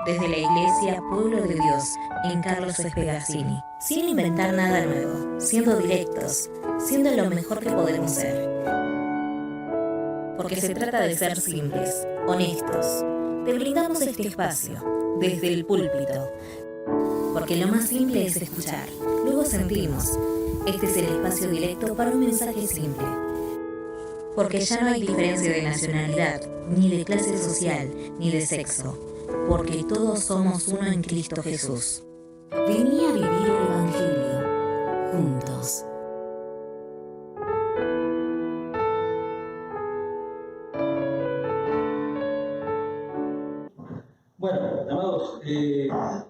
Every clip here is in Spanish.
desde la Iglesia Pueblo de Dios en Carlos Espegazzini, sin inventar nada nuevo, siendo directos, siendo lo mejor que podemos ser. Porque se trata de ser simples, honestos. Te brindamos este espacio, desde el púlpito. Porque lo más simple es escuchar, luego sentimos. Este es el espacio directo para un mensaje simple. Porque ya no hay diferencia de nacionalidad, ni de clase social, ni de sexo. Porque todos somos uno en Cristo Jesús. Vení a vivir el Evangelio, juntos. Bueno, amados, estuvimos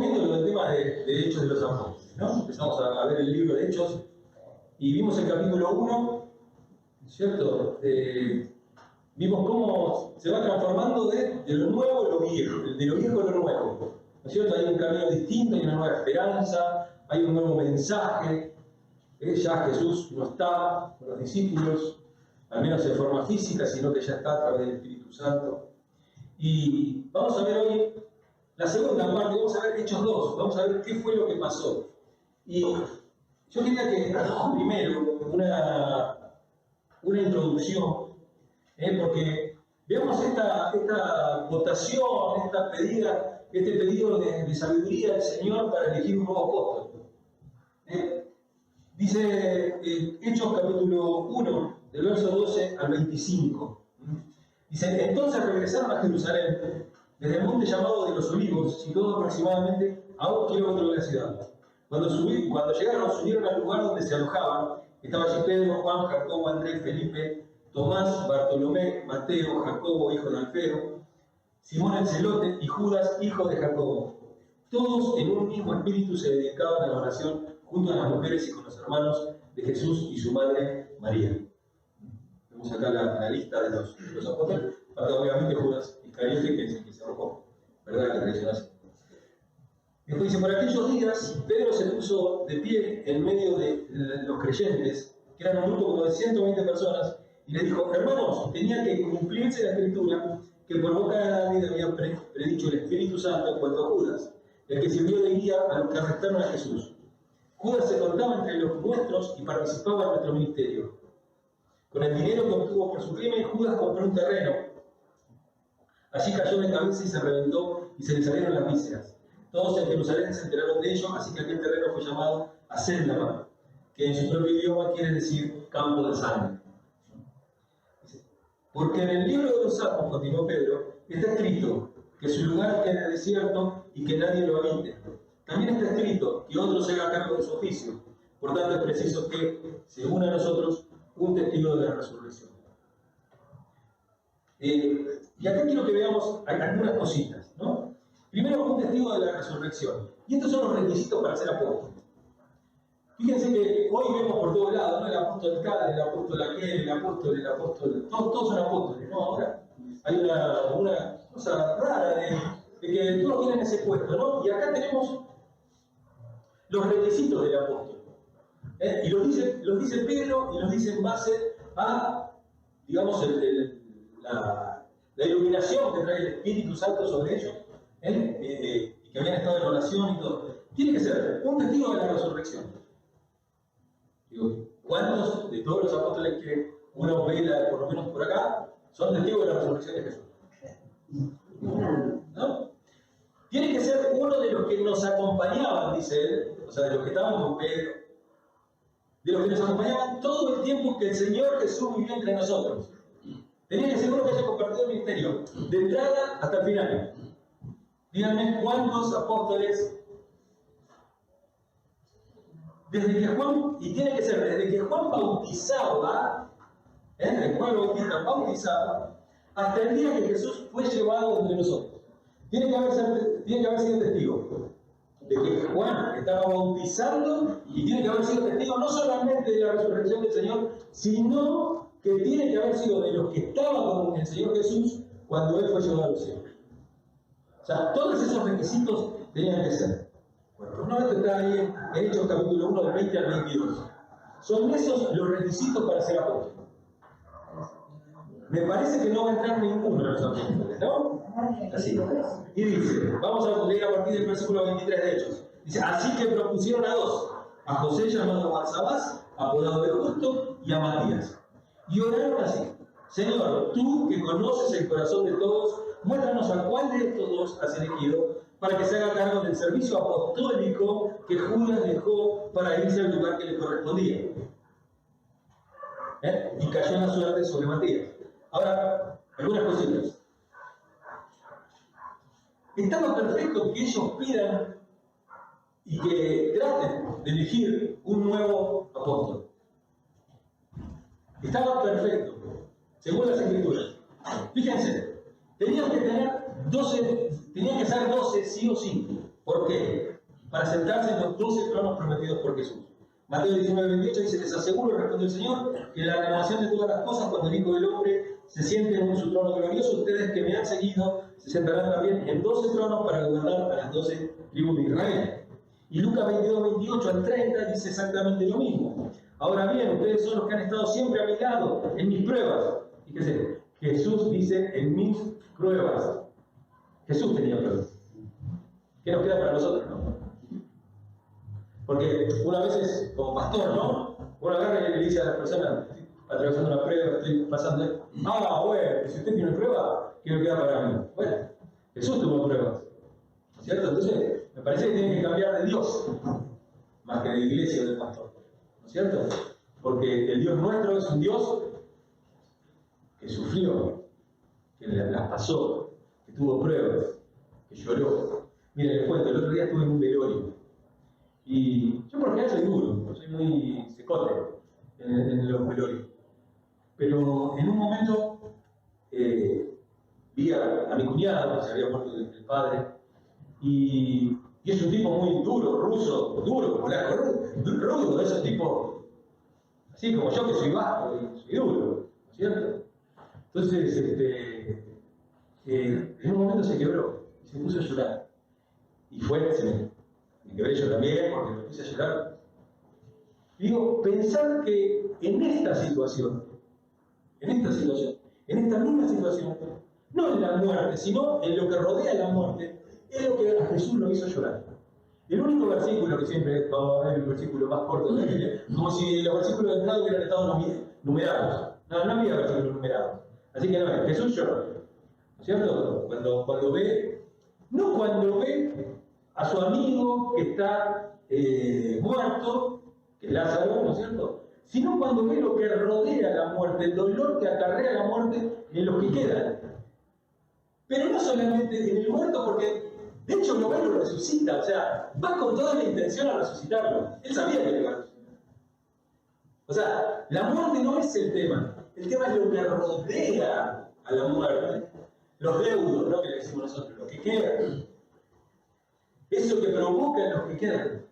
viendo el tema de Hechos de los Apóstoles, ¿no? Empezamos a ver el libro de Hechos y vimos el capítulo 1, ¿cierto? Vimos cómo se va transformando de lo nuevo a lo viejo, de lo viejo a lo nuevo, ¿no es cierto? Hay un camino distinto, hay una nueva esperanza, hay un nuevo mensaje. Ya Jesús no está con los discípulos, al menos en forma física, sino que ya está a través del Espíritu Santo. Y vamos a ver hoy la segunda parte, vamos a ver Hechos 2, vamos a ver qué fue lo que pasó. Y yo quería que hagamos primero una introducción, porque veamos esta votación, este pedido de sabiduría del Señor para elegir un nuevo apóstol. Dice Hechos capítulo 1, del verso 12 al 25. Dice, entonces regresaron a Jerusalén, desde el monte llamado de los Olivos, situado aproximadamente a 1 kilómetro de la ciudad. Cuando llegaron, subieron al lugar donde se alojaban. Estaba allí Pedro, Juan, Jacobo, Andrés, Felipe, Tomás, Bartolomé, Mateo, Jacobo, hijo de Alfeo, Simón el Celote y Judas, hijo de Jacobo. Todos en un mismo espíritu se dedicaban a la oración junto a las mujeres y con los hermanos de Jesús y su madre María. Vemos acá la lista de los apóstoles, falta obviamente Judas Iscariote, que es el que se arrojó, ¿verdad? Que traicionó. Después dice, por aquellos días, Pedro se puso de pie en medio de los creyentes, que eran un grupo como de 120 personas, y le dijo, hermanos, tenía que cumplirse la escritura que por boca de David había predicho el Espíritu Santo en cuanto a Judas, el que sirvió de guía a los que arrestaron a Jesús. Judas se contaba entre los nuestros y participaba en nuestro ministerio. Con el dinero que obtuvo por su crimen, Judas compró un terreno. Allí cayó de cabeza y se reventó y se le salieron las vísceras. Todos en Jerusalén se enteraron de ello, así que aquel terreno fue llamado Acéldama, que en su propio idioma quiere decir campo de sangre. Porque en el libro de los Salmos, continuó Pedro, está escrito que su lugar quede desierto y que nadie lo habite. También está escrito que otro se haga cargo de su oficio. Por tanto, es preciso que se una a nosotros un testigo de la resurrección. Y acá quiero que veamos algunas cositas, ¿no? Primero, un testigo de la resurrección. Y estos son los requisitos para ser apóstol. Fíjense que hoy vemos por todos lados, ¿no? El apóstol tal, el apóstol aquel, el apóstol, todos son apóstoles, ¿no? Ahora hay una cosa rara de que todos tienen ese puesto, ¿no? Y acá tenemos los requisitos del apóstol. Y los dice Pedro y los dice en base a, digamos, la iluminación que trae el Espíritu Santo sobre ellos, y que habían estado en oración y todo. Tiene que ser un testigo de la resurrección. Digo, ¿cuántos de todos los apóstoles que uno ve, por lo menos por acá, son testigos de la resurrección de Jesús? ¿No? Tiene que ser uno de los que nos acompañaban, dice él, o sea, de los que estaban con Pedro, de los que nos acompañaban todo el tiempo que el Señor Jesús vivió entre nosotros. Tenía que ser uno que haya compartido el ministerio, de entrada hasta el final. Díganme cuántos apóstoles, desde que Juan, y tiene que ser desde que Juan bautizaba, el Juan Bautista bautizaba, hasta el día que Jesús fue llevado entre nosotros. Tiene que haber sido testigo de que Juan estaba bautizando y tiene que haber sido testigo no solamente de la resurrección del Señor, sino que tiene que haber sido de los que estaban con el Señor Jesús cuando Él fue llevado al cielo. O sea, todos esos requisitos tenían que ser. Bueno, por una vez está ahí en Hechos capítulo 1, del 20 al 22. Son esos los requisitos para ser apóstol. Me parece que no va a entrar ninguno de los apóstoles, ¿no? Así. Y dice, vamos a leer a partir del versículo 23 de Hechos. Dice, así que propusieron a dos, a José llamado Barsabás, apodado de Justo, y a Matías. Y oraron así: Señor, tú que conoces el corazón de todos, muéstranos a cuál de estos dos has elegido para que se haga cargo del servicio apostólico que Judas dejó para irse al lugar que le correspondía. Y cayó la suerte sobre Matías. Ahora, algunas cositas. Estaba perfecto que ellos pidan y que traten de elegir un nuevo apóstol. Estaba perfecto, según las Escrituras. Fíjense, tenían que ser 12 sí o sí. ¿Por qué? Para sentarse en los 12 tronos prometidos por Jesús. Mateo 19:28 dice: les aseguro, respondió el Señor, que la renovación de todas las cosas, cuando el Hijo del Hombre se siente en su trono glorioso, ustedes que me han seguido se sentarán también en 12 tronos para gobernar a las 12 tribus de Israel. Y Lucas 22:28 al 30 dice exactamente lo mismo. Ahora bien, ustedes son los que han estado siempre a mi lado en mis pruebas. Fíjense, Jesús dice en mis pruebas. Jesús tenía pruebas. ¿Qué nos queda para nosotros, no? Porque una vez es como pastor, ¿no? Uno agarra y le dice a las personas: estoy atravesando una prueba, estoy pasando. Bueno, si usted tiene prueba, ¿qué me queda para mí? Bueno, Jesús tuvo pruebas, ¿no es cierto? Entonces, me parece que tiene que cambiar de Dios, más que de iglesia o de pastor, ¿no es cierto? Porque el Dios nuestro es un Dios que sufrió, que las pasó, que tuvo pruebas, que lloró. Miren, les cuento, el otro día estuve en un velorio. Y yo por lo general soy duro, soy muy secote en los velorios. Pero en un momento vi a mi cuñado, que se había muerto el padre, y es un tipo muy duro, ruso, duro, polaco, rudo, de esos tipos, así como yo que soy bajo y soy duro, ¿no es cierto? Entonces, en un momento se quebró y se puso a llorar. Y me quebré yo también porque me puse a llorar. Digo, pensar que en esta misma situación, no en la muerte, sino en lo que rodea la muerte, es lo que a Jesús lo hizo llorar. El único versículo que siempre vamos a ver, el versículo más corto de la Biblia, como si los versículos de entrada hubieran estado numerados. No había versículos numerados. Así que no, Jesús lloró. ¿No es cierto? Cuando ve a su amigo que está muerto, que es Lázaro, ¿no es cierto? Sino cuando ve lo que rodea la muerte, el dolor que acarrea la muerte en los que quedan. Pero no solamente en el muerto, porque de hecho lo ve y lo resucita, o sea, va con toda la intención a resucitarlo. Él sabía que le iba a resucitar. O sea, la muerte no es el tema es lo que rodea a la muerte, los deudos, ¿no? Que le decimos nosotros, los que quedan. Eso que provoca en los que quedan.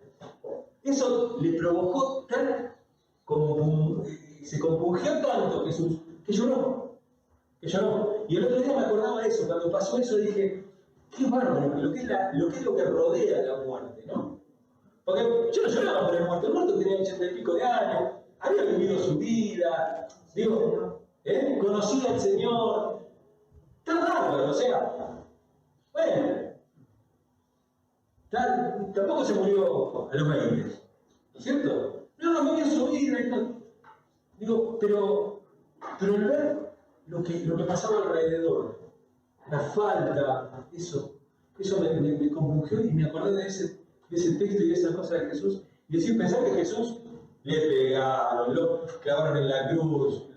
Eso le provocó se compungió tanto Jesús, que lloró. Y el otro día me acordaba de eso, cuando pasó eso dije, qué bárbaro, lo que es lo que rodea la muerte, ¿no? Porque yo no lloraba por el muerto tenía 80 y pico de años, había vivido su vida, conocía al Señor, tan bárbaro, o sea, bueno. Tampoco se murió a los 20, ¿no es cierto? No, vivió su vida y tal. Digo, pero el ver lo que pasaba alrededor, la falta, eso me compungió y me acordé de ese texto y de esa cosa de Jesús. Y pensar que Jesús le pegaron, lo clavaron en la cruz,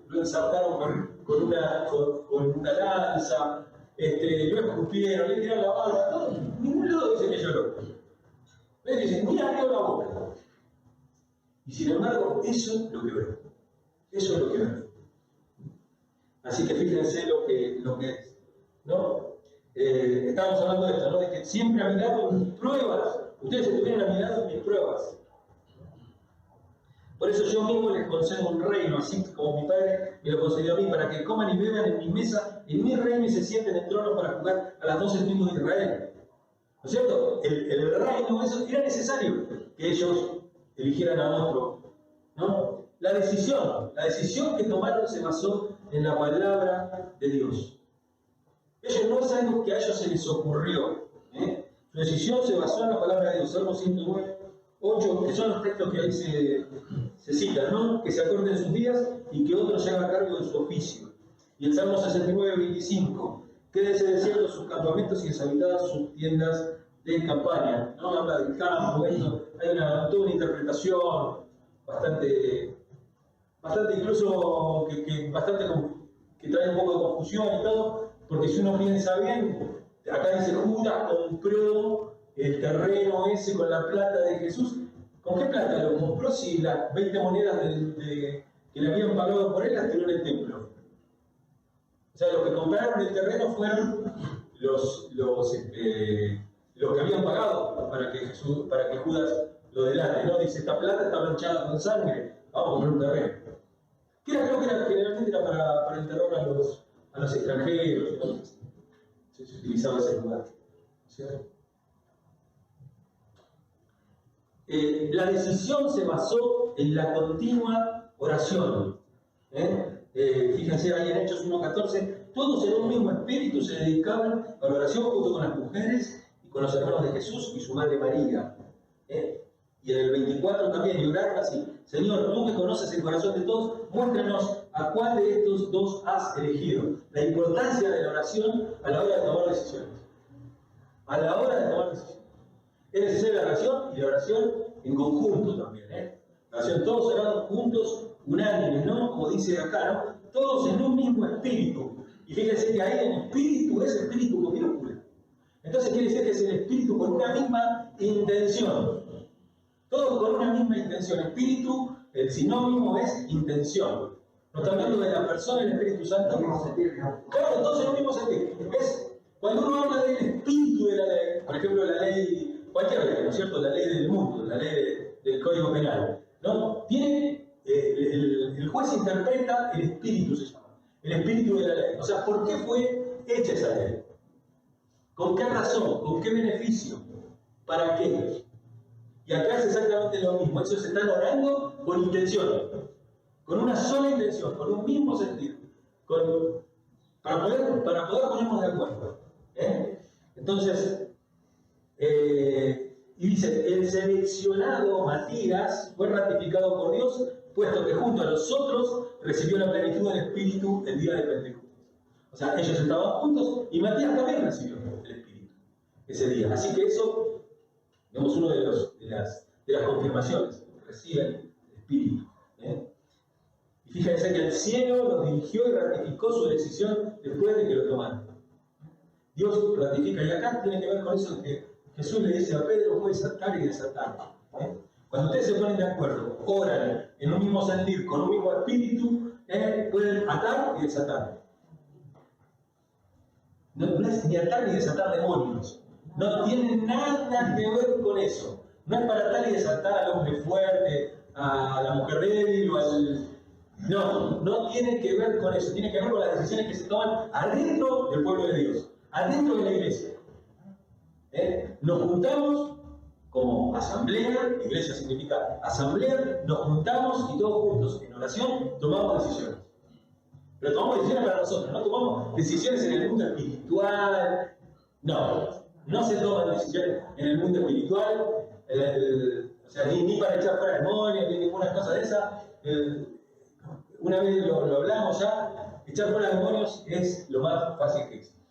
lo ensartaron con una lanza, lo escupieron, le tiraron la barba, todo. Ningún lado dice que lloró. Dice, ni abrió la boca. Y sin embargo, eso lo quebró. Así que fíjense lo que es, ¿no? Estábamos hablando de esto, ¿no? De que siempre ha mirado mis pruebas. Ustedes estuvieron a mi lado en mis pruebas. Por eso yo mismo les concedo un reino, así como mi Padre me lo concedió a mí, para que coman y beban en mi mesa, en mi reino, y se sienten en el trono para jugar a las 12 tribus de Israel. ¿No es cierto? El reino, eso era necesario que ellos eligieran a otro, ¿no? La decisión que tomaron se basó en la palabra de Dios. Ellos no es algo que a ellos se les ocurrió. Su decisión se basó en la palabra de Dios, Salmo 109, 8, que son los textos que ahí se citan, ¿no? Que se acorten sus días y que otro se haga cargo de su oficio. Y el Salmo 69, 25, quédese desiertos sus campamentos y deshabitadas sus tiendas de campaña. ¿No? Habla del campo, esto, hay toda una interpretación bastante incluso que trae un poco de confusión y todo, porque si uno piensa bien, acá dice Judas compró el terreno ese con la plata de Jesús. ¿Con qué plata lo compró si las 20 monedas que le habían pagado por él las tiró en el templo? O sea, los que compraron el terreno fueron los que habían pagado para que Judas lo delate, ¿no? Dice, esta plata está manchada con sangre, vamos a comprar un terreno. Creo que generalmente era para el terror a los extranjeros, ¿no? Se utilizaba ese lugar. ¿Cierto? La decisión se basó en la continua oración. Fíjense ahí en Hechos 1:14, todos en un mismo espíritu se dedicaban a la oración junto con las mujeres y con los hermanos de Jesús y su madre María. Y en el 24 también, y oraron así: Señor, tú que conoces el corazón de todos, muéstranos a cuál de estos dos has elegido. La importancia de la oración a la hora de tomar decisiones. A la hora de tomar decisiones. Es necesaria la oración y la oración en conjunto también. La oración, todos orando juntos, unánimes, ¿no? Como dice acá, ¿no? Todos en un mismo espíritu. Y fíjense que ahí el espíritu es espíritu con minúscula. Entonces quiere decir que es el espíritu con una misma intención. Todos con una misma intención. Espíritu, el sinónimo es intención. No está hablando de la persona del Espíritu Santo. Claro, todos en un mismo sentido. Cuando uno habla del espíritu de la ley, por ejemplo, la ley, cualquier ley, ¿no es cierto? La ley del mundo, la ley del Código Penal, ¿no? Tiene, el juez interpreta el espíritu, se llama. El espíritu de la ley. O sea, ¿por qué fue hecha esa ley? ¿Con qué razón? ¿Con qué beneficio? ¿Para qué? Y acá es exactamente lo mismo. Ellos están orando con intención, con una sola intención, con un mismo sentido, para poder ponernos de acuerdo. Entonces, y dice, el seleccionado Matías fue ratificado por Dios, puesto que junto a los otros recibió la plenitud del Espíritu el día de Pentecostés. O sea, ellos estaban juntos y Matías también recibió el Espíritu ese día. Así que eso, digamos, uno de las confirmaciones, reciben el Espíritu. Y fíjense que el cielo los dirigió y ratificó su decisión después de que lo tomaron. Dios ratifica, y acá tiene que ver con eso que Jesús le dice a Pedro: puedes atar y desatar. Cuando ustedes se ponen de acuerdo, oran en un mismo sentir, con un mismo espíritu, pueden atar y desatar. No es ni atar ni desatar demonios. No tiene nada que ver con eso. No es para atar y desatar al hombre fuerte, a la mujer débil o al... No tiene que ver con eso. Tiene que ver con las decisiones que se toman adentro del pueblo de Dios, adentro de la iglesia. Nos juntamos como asamblea, iglesia significa asamblea, nos juntamos y todos juntos en oración tomamos decisiones. Pero tomamos decisiones para nosotros, no tomamos decisiones en el mundo espiritual. No se toman decisiones en el mundo espiritual, o sea, ni para echar fuera demonios, ni ninguna cosa de esa. Una vez lo hablamos ya, echar fuera demonios es lo más fácil que existe.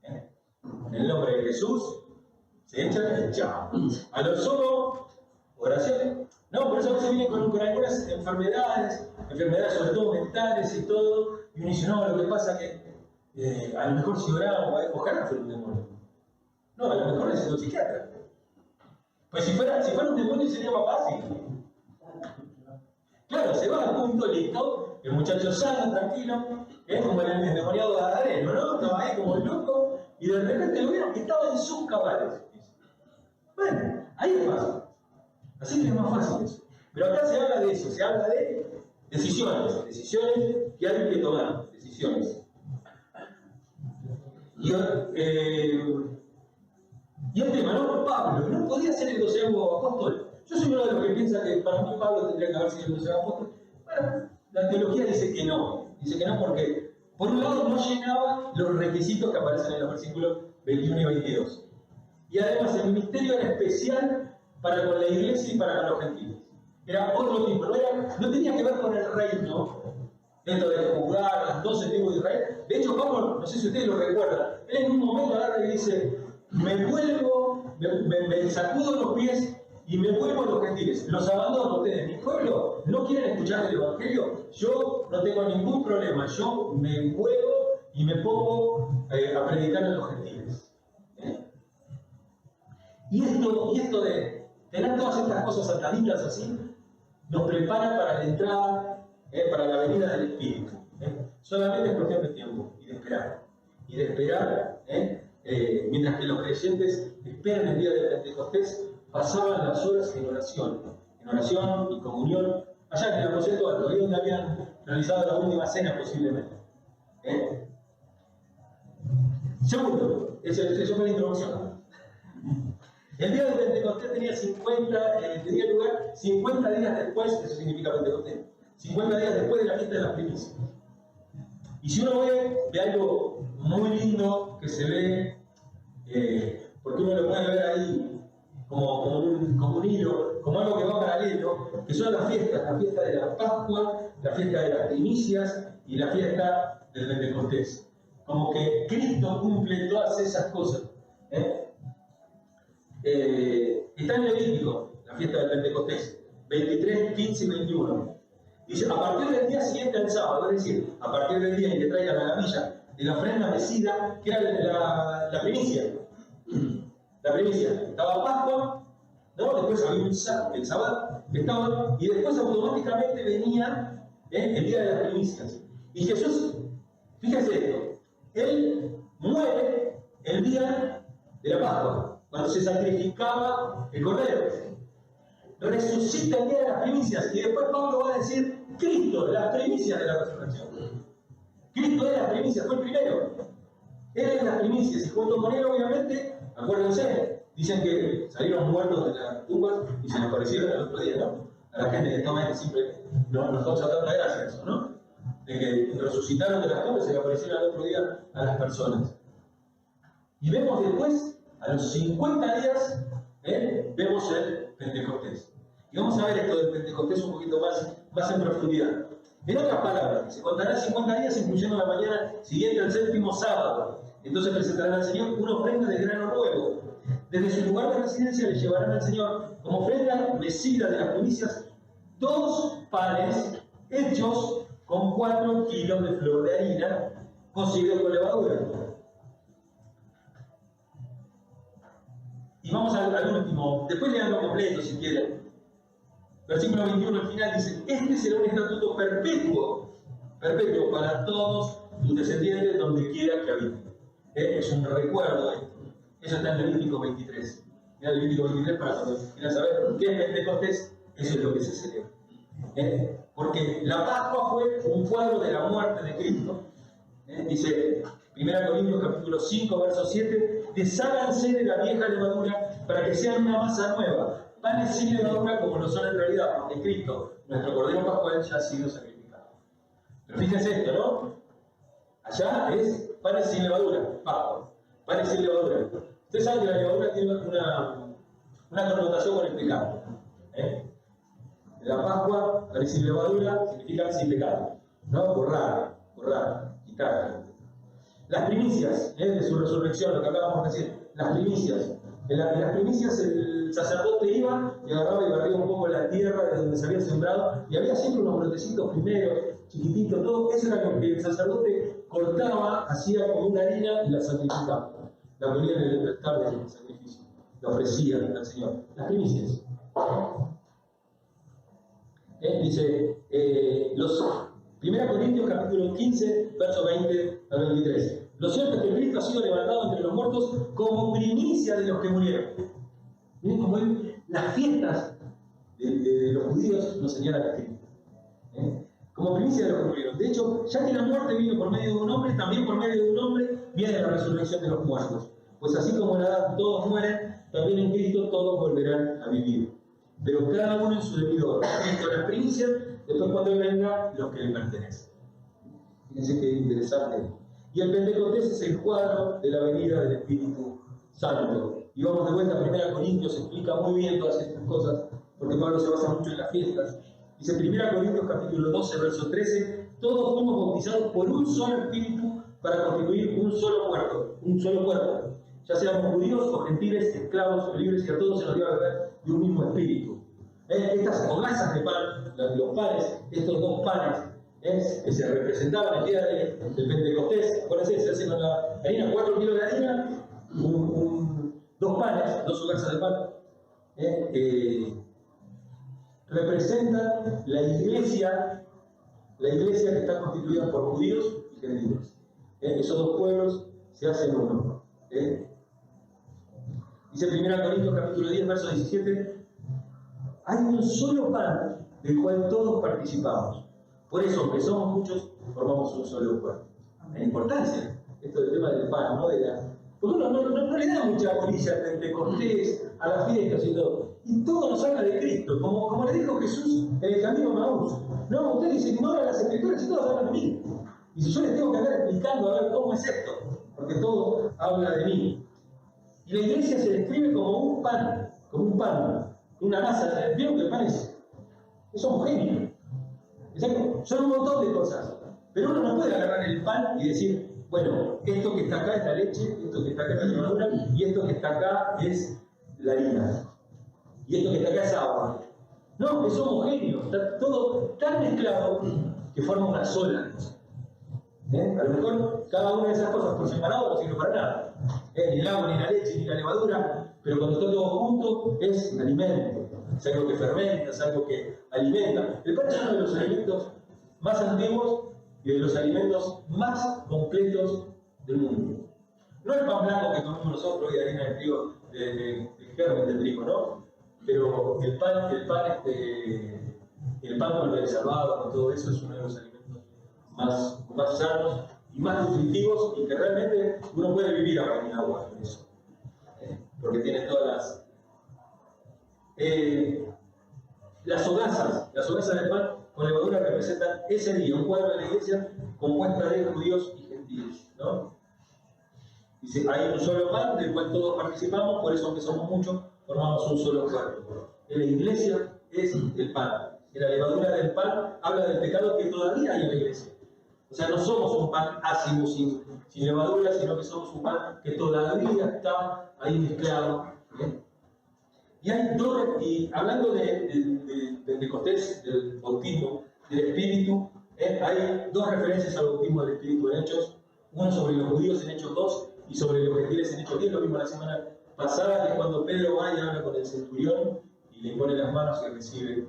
En el nombre de Jesús se echan y chao. A lo solo, oración. No, por eso a veces vienen con algunas enfermedades sobre todo mentales y todo, y uno dice: no, lo que pasa es que a lo mejor si oramos, ojalá fuera un demonio. No, a lo mejor necesito un psiquiatra. Pues si fuera un demonio sería más fácil. Claro, se va al punto listo, el muchacho sano, tranquilo, como el endemoniado de Gadareno, ¿no? Estaba ahí como el loco, y de repente lo vieron que estaba en sus cabales. Bueno, ahí es fácil. Así que es más fácil eso. Pero acá se habla de eso, se habla de decisiones que hay que tomar, decisiones. Y el tema, ¿no? Pablo, ¿no podía ser el 12º apóstol? Yo soy uno de los que piensa que para mí Pablo tendría que haber sido el 12º apóstol. Bueno, la teología dice que no. Dice que no porque por un lado no llenaba los requisitos que aparecen en los versículos 21 y 22. Y además el ministerio era especial para con la iglesia y para con los gentiles. Era otro tipo, no tenía que ver con el reino, dentro de juzgar las 12 tribus de Israel. De hecho, Pablo, no sé si ustedes lo recuerdan, él en un momento agarra y dice, me sacudo los pies y me vuelvo a los gentiles, los abandono a ustedes. Mi pueblo no quieren escuchar el evangelio, yo no tengo ningún problema, yo me vuelvo y me pongo a predicar a los gentiles. Y esto de tener todas estas cosas ataditas así, nos prepara para la entrada, para la venida del Espíritu. Solamente es cuestión de tiempo y de esperar. Y de esperar, mientras que los creyentes esperan el día de Pentecostés, pasaban las horas en oración y comunión, allá en el aposento alto, ahí donde habían realizado la última cena posiblemente. Segundo, eso fue la introducción. El día de Pentecostés tenía lugar 50 días después, eso significa Pentecostés, 50 días después de la fiesta de las primicias. Y si uno ve algo muy lindo que se ve, porque uno lo puede ver ahí como un hilo, como algo que va paralelo, que son las fiestas, la fiesta de la Pascua, la fiesta de las primicias y la fiesta del Pentecostés. Como que Cristo cumple todas esas cosas. Está en Levítico, la fiesta del Pentecostés, 23, 15 y 21. Dice, a partir del día siguiente al sábado, es decir, a partir del día en que traigan la gavilla de la ofrenda mecida, que era la primicia. La primicia. Estaba Pascua, ¿no? Después había el sábado, y después automáticamente venía el día de las primicias. Y Jesús, fíjense esto, Él muere el día de la Pascua, cuando se sacrificaba el cordero. Resucita el día de las primicias, y después Pablo va a decir, Cristo, las primicias de la resurrección. Cristo es las primicias, fue el primero. Él es las primicias, y junto con él, obviamente, acuérdense, dicen que salieron muertos de las tumbas y se les aparecieron el otro día, ¿no? A la gente que toma siempre, no nos causa tanta gracia eso, ¿no? De que resucitaron de las tumbas y se les aparecieron el otro día a las personas. Y vemos después, a los 50 días, vemos el Pentecostés. Y vamos a ver esto del Pentecostés un poquito más en profundidad. En otras palabras, se contarán 50 días, incluyendo la mañana siguiente al séptimo sábado. Entonces presentarán al Señor una ofrenda de grano nuevo. Desde su lugar de residencia le llevarán al Señor como ofrenda mecida de las primicias 2 panes hechos con 4 kilos de flor de harina cocidos con levadura. Y vamos al último, después leanlo completo si quieren. Versículo 21 al final dice, este será un estatuto perpetuo para todos tus descendientes donde quiera que habiten. Es un recuerdo esto. Eso está en Levítico 23. Mira Levítico 23 para cuando quieran saber qué es Pentecostés, eso es lo que se celebra. Porque la Pascua fue un cuadro de la muerte de Cristo. Dice 1 Corintios capítulo 5, verso 7, desháganse de la vieja levadura para que sean una masa nueva, panes sin levadura como lo son en realidad, porque Cristo, nuestro Cordero Pascual, ya ha sido sacrificado. Pero fíjense esto, ¿no? Allá es panes sin levadura, Pascua, panes sin levadura. Ustedes saben que la levadura tiene una connotación con el pecado. La Pascua, panes sin levadura, significa sin pecado, ¿no? Borrar, quitar. Las primicias de su resurrección, lo que acabamos de decir, las primicias. En las primicias el sacerdote iba y agarraba y barría un poco la tierra de donde se había sembrado, y había siempre unos brotecitos primero, chiquititos, todo. Eso era lo que el sacerdote cortaba, hacía como una harina y la sacrificaba. La ponía en el altar del sacrificio, la ofrecía al Señor. Las primicias. Dice, 1 Corintios capítulo 15, verso 20 al 23. Lo cierto es que Cristo ha sido levantado entre los muertos como primicia de los que murieron. Miren cómo las fiestas de los judíos nos señalan a Cristo. Como primicia de los que murieron. De hecho, ya que la muerte vino por medio de un hombre, también por medio de un hombre viene la resurrección de los muertos. Pues así como en Adán todos mueren, también en Cristo todos volverán a vivir. Pero cada uno en su debido orden. Cristo las primicias, después cuando Él venga, los que le pertenecen. Fíjense qué interesante. Y el Pentecostés es el cuadro de la venida del Espíritu Santo. Y vamos de vuelta a 1 Corintios, explica muy bien todas estas cosas, porque Pablo se basa mucho en las fiestas. Dice 1 Corintios capítulo 12, verso 13, todos fuimos bautizados por un solo Espíritu para constituir un solo cuerpo, ya seamos judíos o gentiles, esclavos o libres, y a todos se nos dio a beber de un mismo Espíritu. Estas hogazas de pan, los panes, estos dos panes, que se representaban el día del Pentecostés, acuérdense, se hace con la harina, 4 kilos de harina, 2 panes, 2 hogazas de pan, representan la iglesia que está constituida por judíos y gentiles. Esos dos pueblos se hacen uno. Dice 1 Corintios capítulo 10, verso 17, hay un solo pan del cual todos participamos. Por eso, aunque somos muchos, formamos un solo cuerpo. La importancia, esto del tema del pan, ¿no? Porque uno no le da mucha bolilla al Pentecostés, a las fiestas y todo. Y todo nos habla de Cristo, como le dijo Jesús en el camino a Maús. No, usted dice, ignoran las escrituras y todos hablan de mí. Y si yo les tengo que andar explicando a ver cómo es esto, porque todo habla de mí. Y la iglesia se describe como un pan, una masa. ¿Vieron que el pan es homogéneo? ¿Exacto? Son un montón de cosas. Pero uno no puede agarrar el pan y decir, bueno, esto que está acá es la leche, esto que está acá es la levadura, y esto que está acá es la harina. Y esto que está acá es agua. No, es homogéneo, está todo tan mezclado que forma una sola cosa. A lo mejor cada una de esas cosas por separado no sirve para nada. Ni el agua, ni la leche, ni la levadura, pero cuando está todo junto es un alimento. Es algo que fermenta, es algo que alimenta. El pan es uno de los alimentos más antiguos y de los alimentos más completos del mundo. No el pan blanco que comemos nosotros hoy de harina de trigo, de germen de trigo, ¿no? Pero el pan con el salvado, con todo eso, es uno de los alimentos más sanos y más nutritivos, y que realmente uno puede vivir ahora en agua con eso. Porque tiene todas las hogazas de pan con levadura representan ese día, un cuadro de la iglesia compuesta de judíos y gentiles, ¿no? Dice, hay un solo pan del cual todos participamos, por eso aunque somos muchos, formamos un solo cuerpo. En la iglesia es el pan. En la levadura del pan habla del pecado que todavía hay en la iglesia. O sea, no somos un pan ácido sin levadura, sino que somos un pan que todavía está ahí mezclado. Y hablando de Pentecostés, del bautismo del Espíritu, hay 2 referencias al bautismo del Espíritu en Hechos. Uno sobre los judíos en Hechos 2 y sobre los gentiles en Hechos 10, lo mismo la semana pasada, que es cuando Pedro va y habla con el centurión y le pone las manos y recibe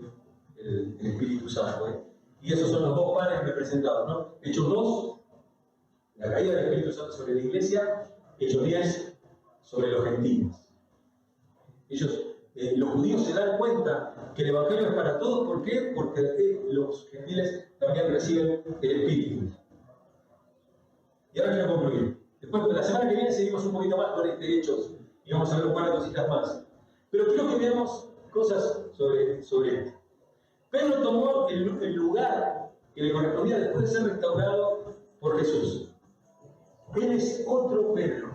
el Espíritu Santo. Y esos son los 2 panes representados, ¿no? Hechos 2, la caída del Espíritu Santo sobre la iglesia. Hechos 10, sobre los gentiles. Los judíos se dan cuenta que el Evangelio es para todos. ¿Por qué? Porque los gentiles también reciben el Espíritu. Y ahora quiero concluir. Después, la semana que viene seguimos un poquito más con Hechos y vamos a ver un par de cositas más. Pero quiero que veamos cosas sobre esto. Pedro tomó el lugar que le correspondía después de ser restaurado por Jesús. Él es otro Pedro,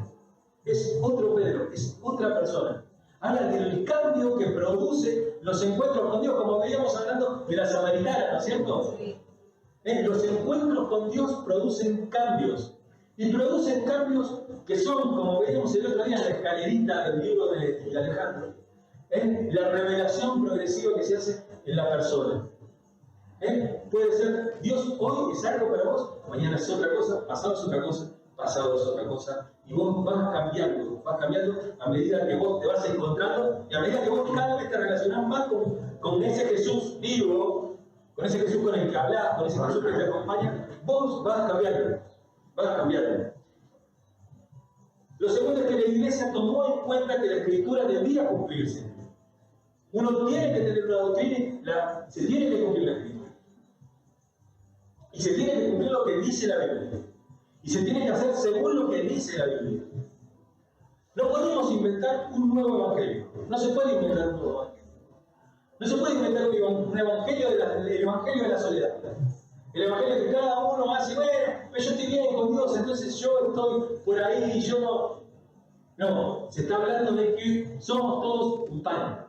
es otra persona. Habla del cambio que produce los encuentros con Dios, como veíamos hablando de la samaritana, ¿no es cierto? Los encuentros con Dios producen cambios. Y producen cambios que son, como veíamos el otro día en la escalerita del libro de Alejandro, la revelación progresiva que se hace en la persona. Puede ser, Dios hoy es algo para vos, mañana es otra cosa, pasado es otra cosa, pasado es otra cosa, y vos vas cambiando a medida que vos te vas encontrando, y a medida que vos cada vez te relacionás más con ese Jesús vivo, con ese Jesús con el que hablás, con ese Jesús que te acompaña, vos vas cambiando. Lo segundo es que la iglesia tomó en cuenta que la escritura debía cumplirse. Uno tiene que tener una doctrina, se tiene que cumplir la escritura. Y se tiene que cumplir lo que dice la Biblia. Y se tiene que hacer según lo que dice la Biblia. No podemos inventar un nuevo evangelio. No se puede inventar un nuevo evangelio. No se puede inventar un evangelio el evangelio de la soledad. El evangelio que cada uno hace, bueno, yo estoy bien con Dios, entonces yo estoy por ahí y yo no. No, se está hablando de que somos todos un pan.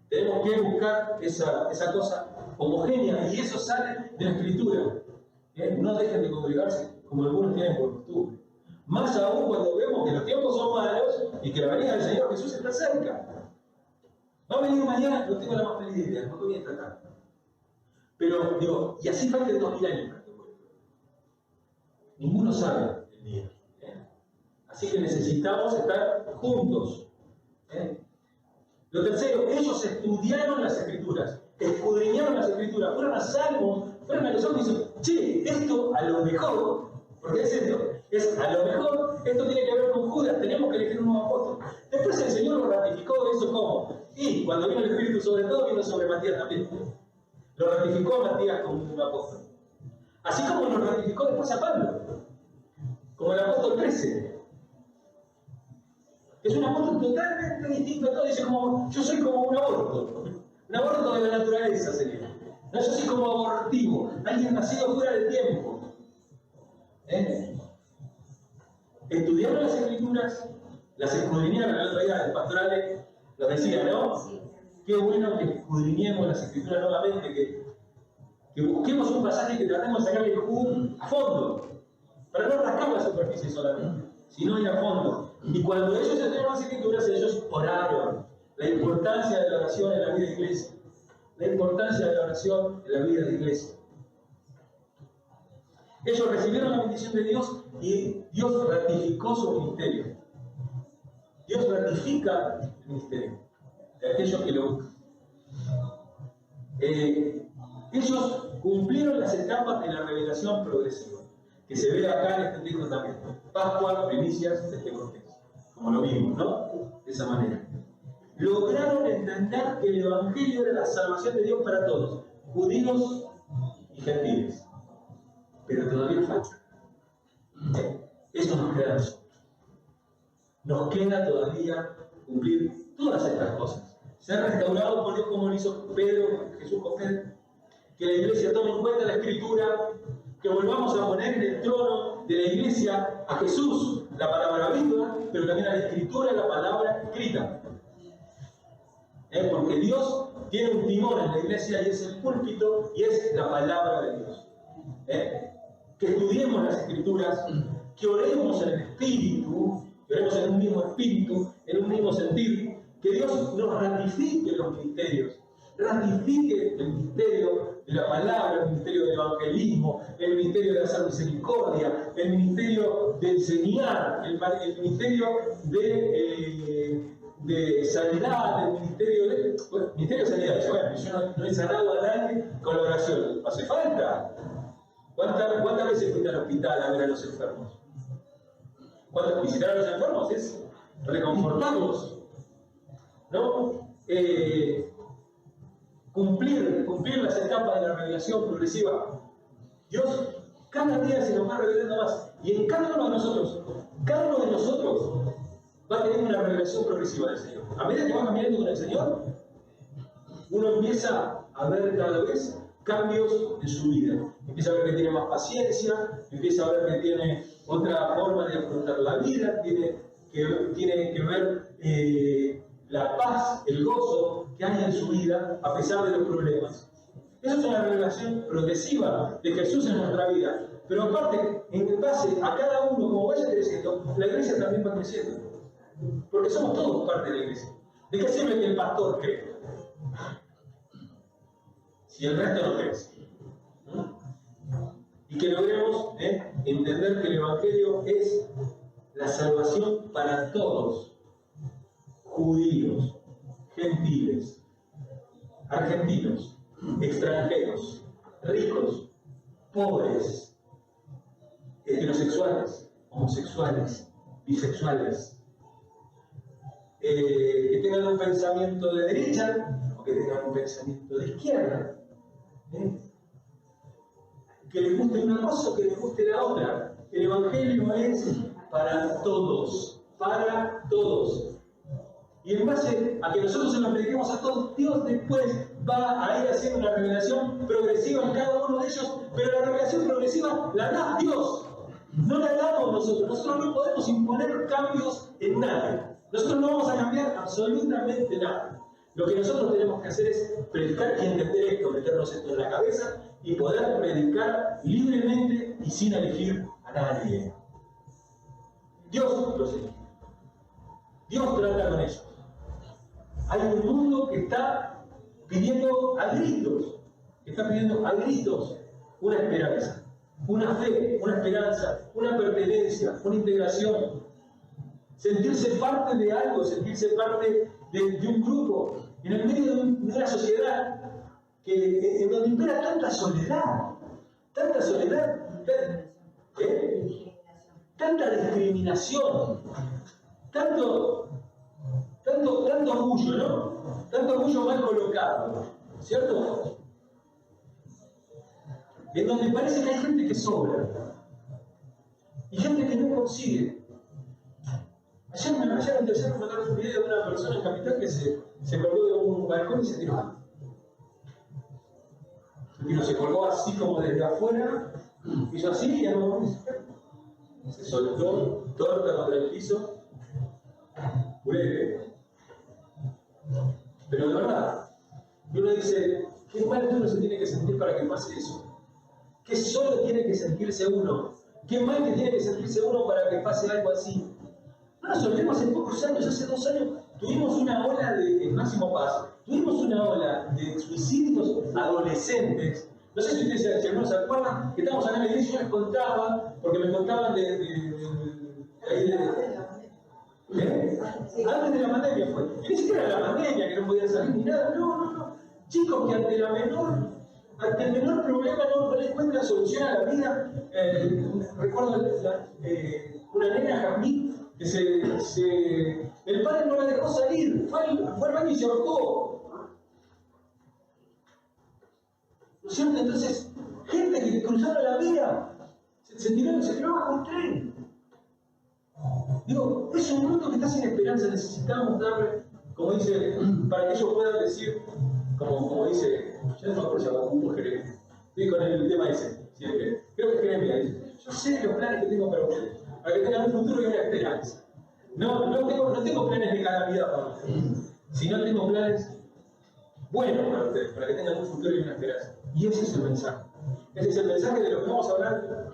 Tenemos que buscar esa cosa homogénea y eso sale de la Escritura. No dejen de congregarse como algunos tienen por costumbre. Más aún cuando vemos que los tiempos son malos y que la venida del Señor Jesús está cerca. Va a venir mañana, no tengo la más feliz idea, no voy a tratar. Pero digo, y así faltan 2000 años para que vuelva. Ninguno sabe el día. Así que necesitamos estar juntos. Lo tercero, ellos estudiaron las Escrituras, escudriñaron las Escrituras, fueron a Salmos, fueron a los otros y dicen, che, esto a lo mejor, porque es esto, es a lo mejor, esto tiene que ver con Judas, tenemos que elegir un nuevo apóstol. Después el Señor lo ratificó eso como, y cuando vino el Espíritu sobre todo, vino sobre Matías también. Lo ratificó a Matías como un apóstol. Así como lo ratificó después a Pablo, como el apóstol 13. Es un apóstol totalmente distinto a todo. Dice como, yo soy como un aborto de la naturaleza sería. No, yo soy como abortivo, alguien nacido fuera del tiempo. Estudiaron las Escrituras, las escudriñaron. El otro día el pastoral nos decía, ¿no? Qué bueno que escudriñemos las Escrituras nuevamente, que busquemos un pasaje que tratemos de sacarle el jugo a fondo, para no rascar la superficie solamente, sino ir a fondo. Y cuando ellos estudiaron las Escrituras, ellos oraron. La importancia de la oración en la vida de iglesia. La importancia de la oración en la vida de iglesia. Ellos recibieron la bendición de Dios y Dios ratificó su ministerio. Dios ratifica el ministerio de aquellos que lo buscan. Ellos cumplieron las etapas de la revelación progresiva, que se ve acá en este texto también. Pascua, primicias, Pentecostés, como lo vimos, ¿no? De esa manera. Lograron entender que el Evangelio era la salvación de Dios para todos, judíos y gentiles. Pero todavía falta. Eso nos queda a nosotros. Nos queda todavía cumplir todas estas cosas. Ser restaurado por Dios como lo hizo Jesús con Pedro. Que la iglesia tome en cuenta la Escritura, que volvamos a poner en el trono de la iglesia a Jesús, la palabra viva, pero también a la Escritura, la palabra escrita. Porque Dios tiene un timón en la iglesia y es el púlpito y es la palabra de Dios. Que estudiemos las Escrituras, que oremos en el Espíritu, que oremos en un mismo espíritu, en un mismo sentir, que Dios nos ratifique los ministerios, ratifique el ministerio de la palabra, el ministerio del evangelismo, el ministerio de hacer misericordia, el ministerio de enseñar, el ministerio de sanidad, el ministerio de sanidad. Bueno, yo no he sanado a nadie con la oración. ¿Hace falta? ¿Cuántas veces fuiste al hospital a ver a los enfermos? Visitar a los enfermos es reconfortarlos, ¿no? Cumplir las etapas de la revelación progresiva. Dios cada día se nos va revelando más. Y en cada uno de nosotros va a tener una revelación progresiva del Señor. A medida que va caminando con el Señor, uno empieza a ver cada vez cambios en su vida. Empieza a ver que tiene más paciencia, empieza a ver que tiene otra forma de afrontar la vida, tiene que ver la paz, el gozo que hay en su vida a pesar de los problemas. Esa es una revelación progresiva de Jesús en nuestra vida. Pero aparte, en base a cada uno, como vaya creciendo, la iglesia también va creciendo. Porque somos todos parte de la iglesia. ¿De qué sirve que el pastor cree? Si el resto no crece. Y que logremos entender que el Evangelio es la salvación para todos. Judíos, gentiles, argentinos, extranjeros, ricos, pobres, heterosexuales, homosexuales, bisexuales, que tengan un pensamiento de derecha o que tengan un pensamiento de izquierda, que les guste una cosa o que les guste la otra. El Evangelio es para todos, para todos. Y en base a que nosotros se lo prediquemos a todos, Dios después va a ir haciendo una revelación progresiva en cada uno de ellos, pero la revelación progresiva la da Dios, no la damos nosotros. Nosotros no podemos imponer cambios en nada. Nosotros no vamos a cambiar absolutamente nada. Lo que nosotros tenemos que hacer es predicar y entender esto, meternos esto en la cabeza y poder predicar libremente y sin elegir a nadie. Dios los elige. Dios trata con ellos. Hay un mundo que está pidiendo a gritos, una esperanza, una fe, una esperanza, una pertenencia, una integración. Sentirse parte de algo, sentirse parte de un grupo, en el medio de una sociedad en donde impera tanta soledad, tanta discriminación, tanto orgullo, ¿no? Tanto orgullo mal colocado, ¿cierto? En donde parece que hay gente que sobra y gente que no consigue. Ayer me mandaron un video de una persona en Capital que se colgó de un balcón y se tiró. El tiro se colgó así como desde afuera, hizo así y ya no se soltó, torta contra el piso. Breve. Pero de verdad, uno dice, qué mal uno se tiene que sentir para que pase eso. Qué solo tiene que sentirse uno. Qué mal que tiene que sentirse uno para que pase algo así. No nos olvidemos, hace pocos años, hace 2 años, tuvimos una ola en Máximo Paz, tuvimos una ola de suicidios adolescentes. No sé si ustedes no se acuerdan, que estábamos acá en la iglesia y yo les contaba, porque me contaban antes de la pandemia fue. Y ni siquiera la pandemia, que no podían salir ni nada. No. Chicos que ante el menor problema no le encuentran solución a la vida. Recuerdo una nena, Jazmín, que el padre no la dejó salir, fue al baño y se ahorcó. ¿No es cierto? Entonces, gente que cruzaron la vía, se tiró bajo el tren. Digo, es un mundo que está sin esperanza, necesitamos darle, como dice, para que ellos puedan decir, como dice, yo no me acuerdo si Habacuc Jeremías, estoy con el tema ese, ¿sí? Creo que Jeremías dice, yo sé los planes que tengo para ustedes, para que tengan un futuro y una esperanza. No tengo planes de calamidad para ustedes, sino tengo planes buenos para ustedes, para que tengan un futuro y una esperanza. Y ese es el mensaje. Ese es el mensaje de lo que vamos a hablar